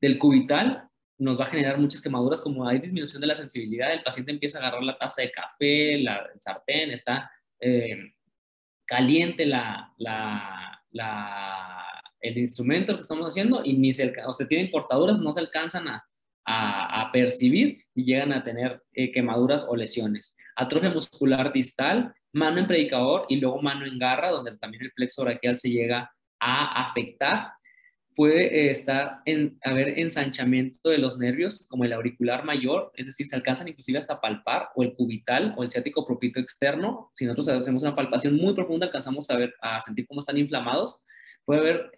Del cubital nos va a generar muchas quemaduras, como hay disminución de la sensibilidad, el paciente empieza a agarrar la taza de café, el sartén, está caliente el instrumento que estamos haciendo y ni o se tienen cortaduras, no se alcanzan a percibir y llegan a tener quemaduras o lesiones. Atrofia muscular distal, mano en predicador y luego mano en garra, donde también el plexo braquial se llega a afectar. Puede haber ensanchamiento de los nervios, como el auricular mayor, es decir, se alcanzan inclusive hasta palpar, o el cubital, o el ciático propito externo. Si nosotros hacemos una palpación muy profunda, alcanzamos a sentir cómo están inflamados. Puede haber,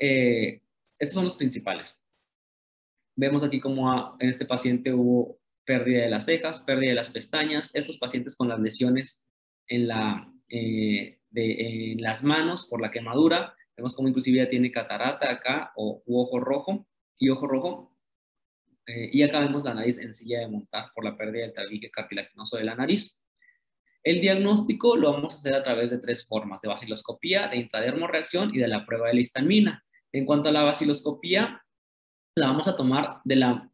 estos son los principales. Vemos aquí cómo en este paciente hubo pérdida de las cejas, pérdida de las pestañas. Estos pacientes con las lesiones en las manos por la quemadura. Vemos como inclusive ya tiene catarata acá u ojo rojo y ojo rojo. Y acá vemos la nariz en silla de montar por la pérdida del tabique cartilaginoso de la nariz. El diagnóstico lo vamos a hacer a través de 3 formas: de baciloscopía, de intradermorreacción y de la prueba de la histamina. En cuanto a la baciloscopía, la vamos a tomar de la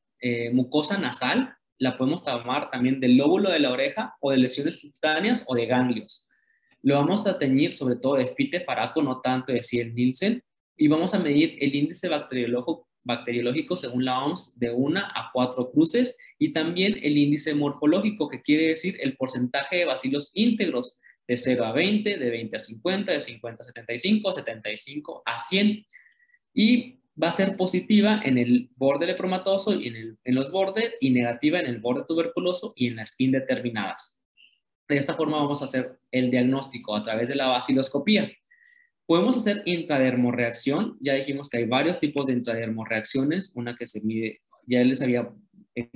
mucosa nasal, la podemos tomar también del lóbulo de la oreja o de lesiones cutáneas o de ganglios. Lo vamos a teñir sobre todo de Fite-Faraco, no tanto de Ziel-Nielsen, y vamos a medir el índice bacteriológico según la OMS de 1 a 4 cruces, y también el índice morfológico, que quiere decir el porcentaje de bacilos íntegros, de 0 a 20, de 20 a 50, de 50 a 75, 75 a 100. Y va a ser positiva en el borde lepromatoso y en los bordes, y negativa en el borde tuberculoso y en las indeterminadas. De esta forma vamos a hacer el diagnóstico a través de la baciloscopía. Podemos hacer intradermorreacción. Ya dijimos que hay varios tipos de intradermorreacciones. Una que se mide, ya les había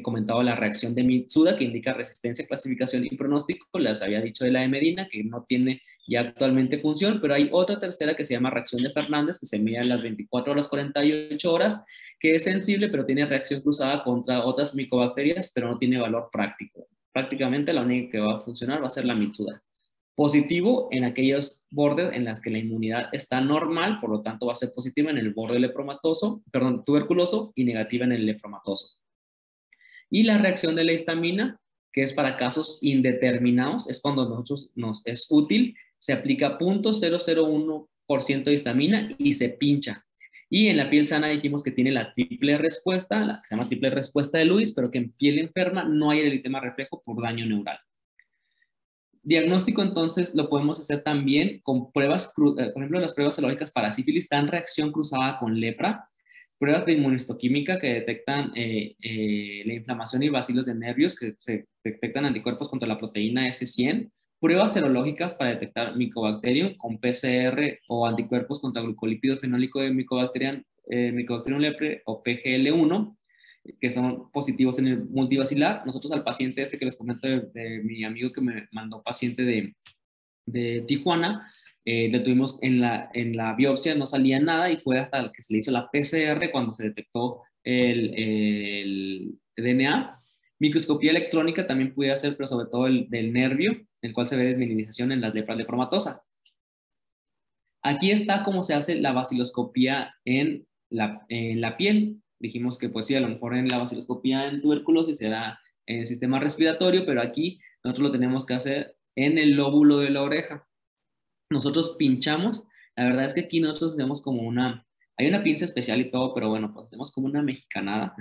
comentado la reacción de Mitsuda, que indica resistencia, clasificación y pronóstico. Les había dicho de la de Medina, que no tiene ya actualmente función, pero hay otra tercera que se llama reacción de Fernández, que se mide en las 24 horas, 48 horas, que es sensible, pero tiene reacción cruzada contra otras micobacterias, pero no tiene valor práctico. Prácticamente la única que va a funcionar va a ser la Mitsuda. Positivo en aquellos bordes en las que la inmunidad está normal, por lo tanto va a ser positiva en el borde tuberculoso, y negativa en el lepromatoso. Y la reacción de la histamina, que es para casos indeterminados, es cuando nos es útil, se aplica 0.001% de histamina y se pincha. Y en la piel sana dijimos que tiene la triple respuesta, la que se llama triple respuesta de Lewis, pero que en piel enferma no hay eritema reflejo por daño neural. Diagnóstico entonces lo podemos hacer también con pruebas, por ejemplo, las pruebas serológicas para sífilis dan reacción cruzada con lepra, pruebas de inmunistoquímica que detectan la inflamación y bacilos de nervios, que se detectan anticuerpos contra la proteína S100, pruebas serológicas para detectar Mycobacterium con PCR o anticuerpos contra glucolípido fenólico de Mycobacterium leprae o PGL1, que son positivos en el multivacilar. Nosotros al paciente este que les comento de mi amigo que me mandó paciente de Tijuana, le tuvimos en la biopsia, no salía nada, y fue hasta que se le hizo la PCR cuando se detectó el DNA. Microscopía electrónica también puede hacer, pero sobre todo del nervio, en el cual se ve desmineralización en las lepras lepromatosa. Aquí está cómo se hace la baciloscopía en la piel. Dijimos que pues sí, a lo mejor en la baciloscopía en tuberculosis será en el sistema respiratorio, pero aquí nosotros lo tenemos que hacer en el lóbulo de la oreja. Nosotros pinchamos, la verdad es que aquí nosotros hacemos hay una pinza especial y todo, pero bueno, pues hacemos como una mexicanada.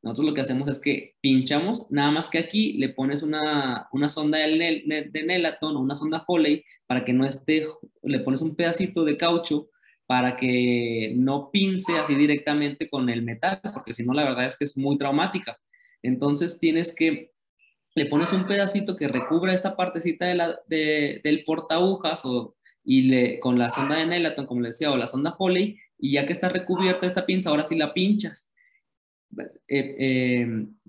Nosotros lo que hacemos es que pinchamos, nada más que aquí le pones una sonda de Nelaton o una sonda Foley para que no le pones un pedacito de caucho para que no pince así directamente con el metal, porque si no la verdad es que es muy traumática. Entonces le pones un pedacito que recubra esta partecita del portagujas con la sonda de Nelaton, como les decía, o la sonda Foley, y ya que está recubierta esta pinza, ahora sí la pinchas.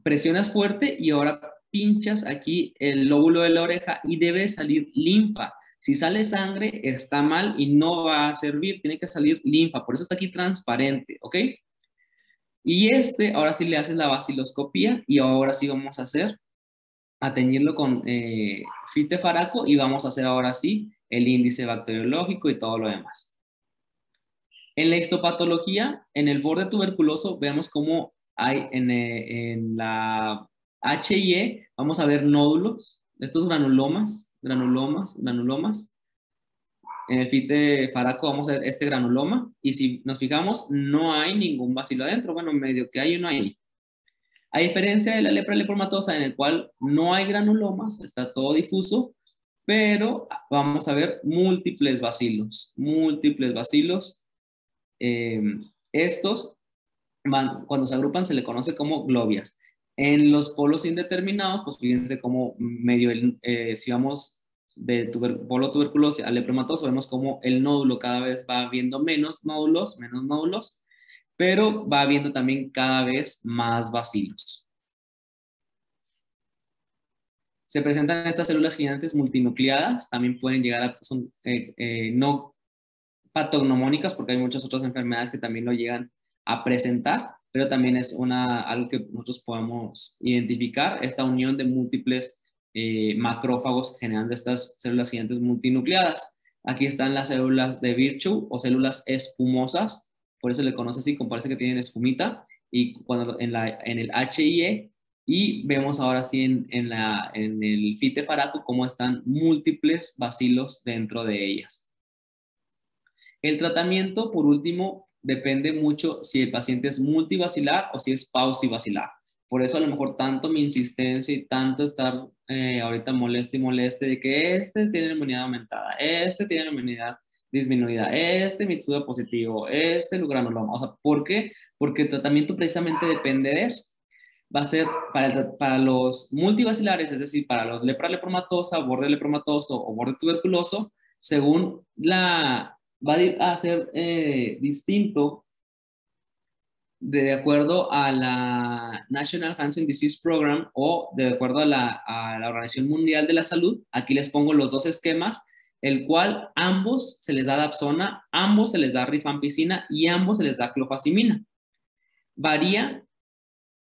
Presionas fuerte y ahora pinchas aquí el lóbulo de la oreja y debe salir linfa. Si sale sangre está mal y no va a servir, tiene que salir linfa, por eso está aquí transparente, ¿ok? Y ahora sí le haces la baciloscopía y ahora sí vamos a hacer a teñirlo con fitefaraco y vamos a hacer ahora sí el índice bacteriológico y todo lo demás. En la histopatología, en el borde tuberculoso, vemos cómo hay en la H y E, vamos a ver nódulos, estos granulomas. En el fitefaraco vamos a ver este granuloma y si nos fijamos, no hay ningún bacilo adentro. Bueno, medio que hay uno ahí. A diferencia de la lepra lepromatosa, en el cual no hay granulomas, está todo difuso, pero vamos a ver múltiples bacilos. Eh, Estos, cuando se agrupan, se le conoce como globias. En los polos indeterminados, pues fíjense cómo medio, si vamos de polo tuberculosis a lepromatoso, vemos como el nódulo cada vez va viendo menos nódulos, pero va habiendo también cada vez más bacilos. Se presentan estas células gigantes multinucleadas, también pueden llegar a, son no patognomónicas, porque hay muchas otras enfermedades que también lo llegan a presentar, pero también es algo que nosotros podemos identificar, esta unión de múltiples macrófagos generando estas células gigantes multinucleadas. Aquí están las células de Virchow o células espumosas, por eso le conoce así, como parece que tienen espumita, y cuando en el HIE, y vemos ahora sí en el fitefaraco cómo están múltiples bacilos dentro de ellas. El tratamiento, por último, depende mucho si el paciente es multivacilar o si es paucivacilar. Por eso a lo mejor tanto mi insistencia y tanto estar ahorita moleste y moleste de que este tiene inmunidad aumentada, este tiene inmunidad disminuida, este mitsuda positivo, este granuloma. O sea, ¿por qué? Porque el tratamiento precisamente depende de eso. Va a ser para los multivacilares, es decir, para los lepra lepromatosa, borde lepromatoso o borde tuberculoso, según va a ser distinto de acuerdo a la National Hansen Disease Program o de acuerdo a la Organización Mundial de la Salud. Aquí les pongo los dos esquemas, el cual ambos se les da Dapsona, ambos se les da rifampicina y ambos se les da clofazimina. Varía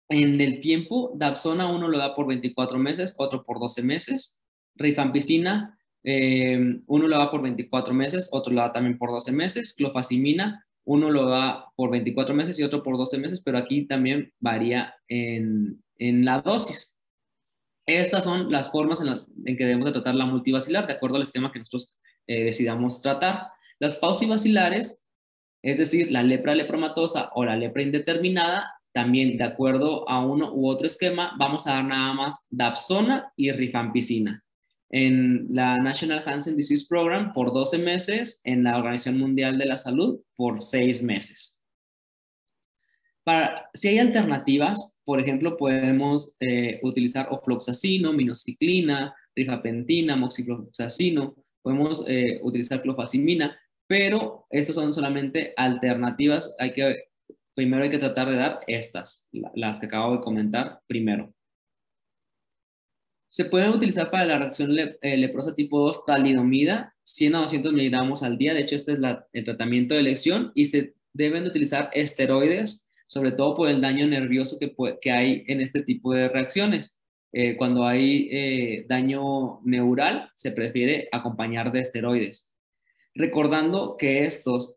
en el tiempo. Dapsona uno lo da por 24 meses, otro por 12 meses. Rifampicina uno lo da por 24 meses, otro lo da también por 12 meses. Clofazimina, uno lo da por 24 meses y otro por 12 meses, pero aquí también varía en la dosis. Estas son las formas en que debemos de tratar la multivacilar, de acuerdo al esquema que nosotros decidamos tratar. Las paucivacilares, es decir, la lepra lepromatosa o la lepra indeterminada, también de acuerdo a uno u otro esquema, vamos a dar nada más Dapsona y rifampicina. En la National Hansen Disease Program por 12 meses, en la Organización Mundial de la Salud por 6 meses. Si hay alternativas, por ejemplo, podemos utilizar ofloxacino, minoxiclina, rifapentina, moxifloxacino, podemos utilizar clofazimina, pero estas son solamente alternativas. Primero hay que tratar de dar estas, las que acabo de comentar primero. Se pueden utilizar para la reacción leprosa tipo 2 talidomida, 100 a 200 miligramos al día. De hecho, este es el tratamiento de elección y se deben de utilizar esteroides, sobre todo por el daño nervioso que hay en este tipo de reacciones. Cuando hay daño neural, se prefiere acompañar de esteroides. Recordando que estos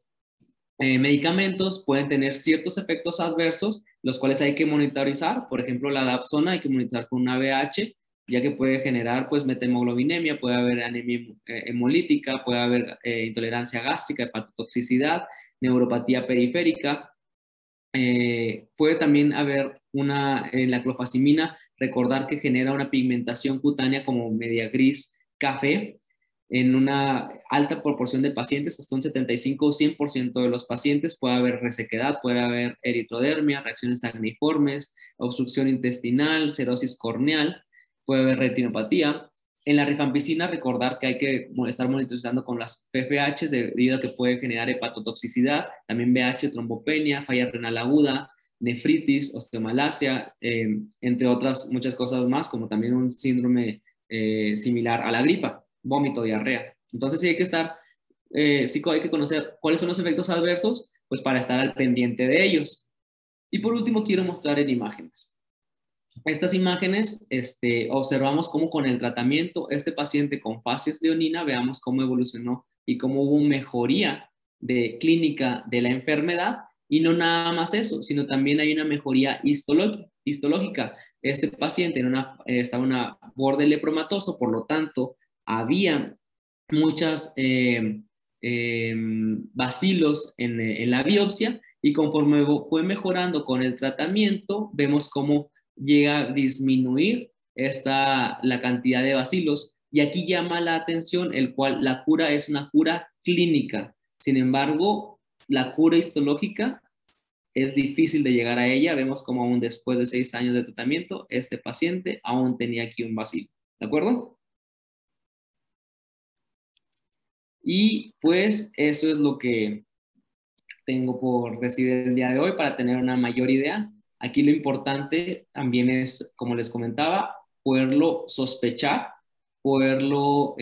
medicamentos pueden tener ciertos efectos adversos, los cuales hay que monitorizar. Por ejemplo, la Dapsona hay que monitorizar con una ABH, ya que puede generar pues metemoglobinemia, puede haber anemia hemolítica, puede haber intolerancia gástrica, hepatotoxicidad, neuropatía periférica. Puede también haber en la clofazimina, recordar que genera una pigmentación cutánea como media gris café en una alta proporción de pacientes, hasta un 75 o 100% de los pacientes. Puede haber resequedad, puede haber eritrodermia, reacciones acneiformes, obstrucción intestinal, cirrosis corneal, puede haber retinopatía. En la rifampicina, recordar que hay que estar monitorizando con las PFH debido a que puede generar hepatotoxicidad, también BH, trombopenia, falla renal aguda, nefritis, osteomalacia, entre otras muchas cosas más, como también un síndrome similar a la gripa, vómito, diarrea. Entonces sí hay que estar, sí hay que conocer cuáles son los efectos adversos, pues para estar al pendiente de ellos. Y por último quiero mostrar en imágenes. estas imágenes observamos cómo con el tratamiento, este paciente con facies leonina, veamos cómo evolucionó y cómo hubo mejoría de clínica de la enfermedad. Y no nada más eso, sino también hay una mejoría histológica. Este paciente estaba en una borde lepromatoso, por lo tanto, había muchas bacilos en la biopsia, y conforme fue mejorando con el tratamiento, vemos cómo llega a disminuir la cantidad de bacilos. Y aquí llama la atención el cual la cura es una cura clínica. Sin embargo, la cura histológica es difícil de llegar a ella. Vemos como aún después de 6 años de tratamiento, este paciente aún tenía aquí un bacilo. ¿De acuerdo? Y pues eso es lo que tengo por decir el día de hoy para tener una mayor idea. Aquí lo importante también es, como les comentaba, poderlo sospechar, poderlo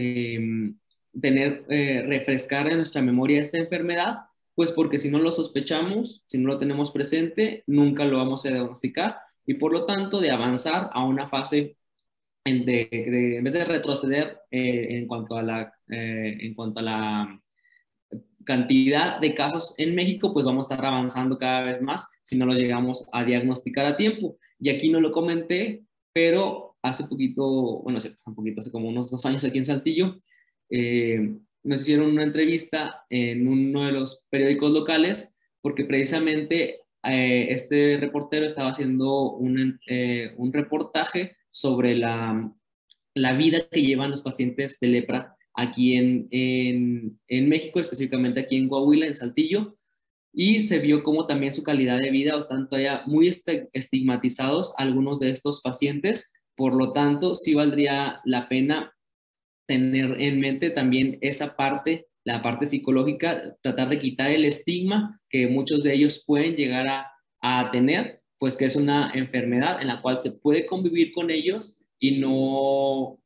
refrescar en nuestra memoria esta enfermedad, pues porque si no lo sospechamos, si no lo tenemos presente, nunca lo vamos a diagnosticar, y por lo tanto de avanzar a una fase en vez de retroceder en cuanto a la cantidad de casos en México, pues vamos a estar avanzando cada vez más si no lo llegamos a diagnosticar a tiempo. Y aquí no lo comenté, pero hace poquito, bueno, hace como unos 2 años aquí en Saltillo, nos hicieron una entrevista en uno de los periódicos locales, porque precisamente este reportero estaba haciendo un reportaje sobre la vida que llevan los pacientes de lepra aquí en México, específicamente aquí en Coahuila, en Saltillo, y se vio como también su calidad de vida están todavía muy estigmatizados algunos de estos pacientes. Por lo tanto, sí valdría la pena tener en mente también esa parte, la parte psicológica, tratar de quitar el estigma que muchos de ellos pueden llegar a tener, pues que es una enfermedad en la cual se puede convivir con ellos y no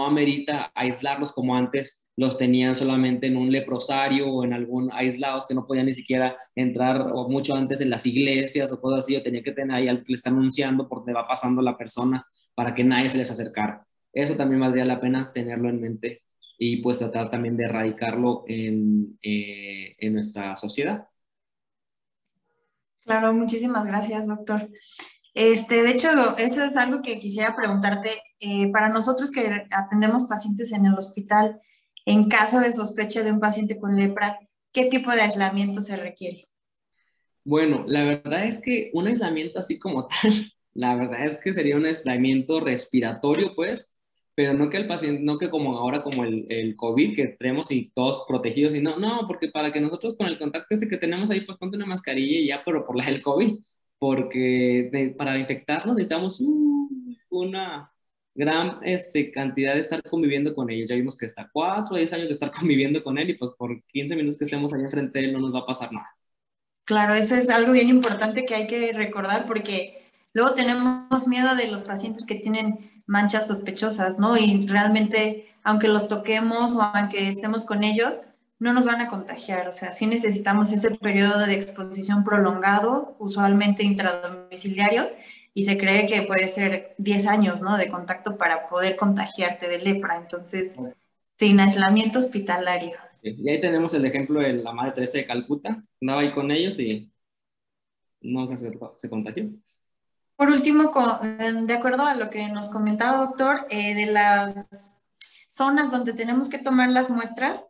amerita aislarlos como antes los tenían solamente en un leprosario o en algún aislados que no podían ni siquiera entrar, o mucho antes en las iglesias o cosas así, o tenía que tener ahí al que le está anunciando por donde va pasando la persona para que nadie se les acercara. Eso también valdría la pena tenerlo en mente, y pues tratar también de erradicarlo en nuestra sociedad. Claro, muchísimas gracias, doctor. De hecho, eso es algo que quisiera preguntarte. Para nosotros que atendemos pacientes en el hospital, en caso de sospecha de un paciente con lepra, ¿qué tipo de aislamiento se requiere? Bueno, la verdad es que un aislamiento así como tal, la verdad es que sería un aislamiento respiratorio, pues, pero no que el paciente, no que como ahora como el COVID, que tenemos y todos protegidos, y no, porque para que nosotros con el contacto ese que tenemos ahí, pues ponte una mascarilla y ya, pero por la del COVID, porque para infectarnos necesitamos una gran cantidad de estar conviviendo con ellos. Ya vimos que hasta 4 o 10 años de estar conviviendo con él, y pues por 15 minutos que estemos ahí enfrente de él no nos va a pasar nada. Claro, eso es algo bien importante que hay que recordar porque luego tenemos miedo de los pacientes que tienen manchas sospechosas, ¿no? Y realmente, aunque los toquemos o aunque estemos con ellos, no nos van a contagiar. O sea, sí necesitamos ese periodo de exposición prolongado, usualmente intradomiciliario, y se cree que puede ser 10 años, ¿no? De contacto para poder contagiarte de lepra. Entonces, sin aislamiento hospitalario. Y ahí tenemos el ejemplo de la Madre Teresa de Calcuta. Andaba ahí con ellos y no se contagió. Por último, de acuerdo a lo que nos comentaba, doctor, de las zonas donde tenemos que tomar las muestras,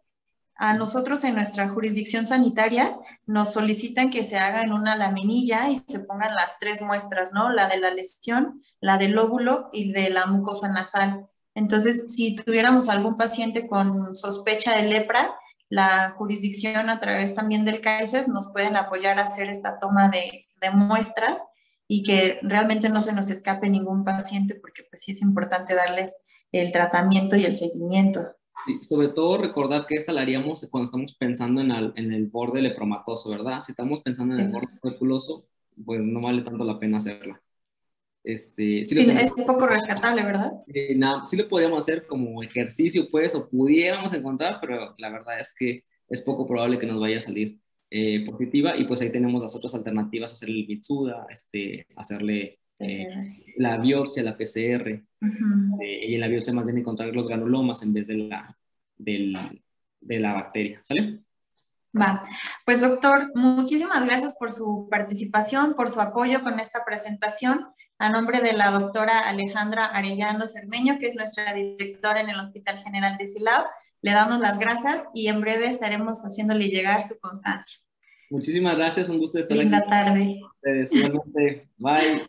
a nosotros en nuestra jurisdicción sanitaria nos solicitan que se haga en una laminilla y se pongan las 3 muestras, ¿no? La de la lesión, la del lóbulo y de la mucosa nasal. Entonces, si tuviéramos algún paciente con sospecha de lepra, la jurisdicción a través también del CAICES nos pueden apoyar a hacer esta toma de muestras y que realmente no se nos escape ningún paciente porque pues sí es importante darles el tratamiento y el seguimiento. Sí, sobre todo recordar que esta la haríamos cuando estamos pensando en el borde lepromatoso, ¿verdad? Si estamos pensando en el borde tuberculoso, pues no vale tanto la pena hacerla. Sí, Sí, es poco rescatable, ¿verdad? sí lo podríamos hacer como ejercicio, pues, o pudiéramos encontrar, pero la verdad es que es poco probable que nos vaya a salir positiva, y pues ahí tenemos las otras alternativas: hacer el Mitsuda, hacerle la biopsia, la PCR, y en la biopsia más bien encontrar los granulomas en vez de la bacteria, ¿sale? Va, pues doctor, muchísimas gracias por su participación, por su apoyo con esta presentación. A nombre de la doctora Alejandra Arellano Cermeño, que es nuestra directora en el Hospital General de Silao, le damos las gracias y en breve estaremos haciéndole llegar su constancia. Muchísimas gracias, un gusto estar aquí. Linda tarde. Igualmente, bye.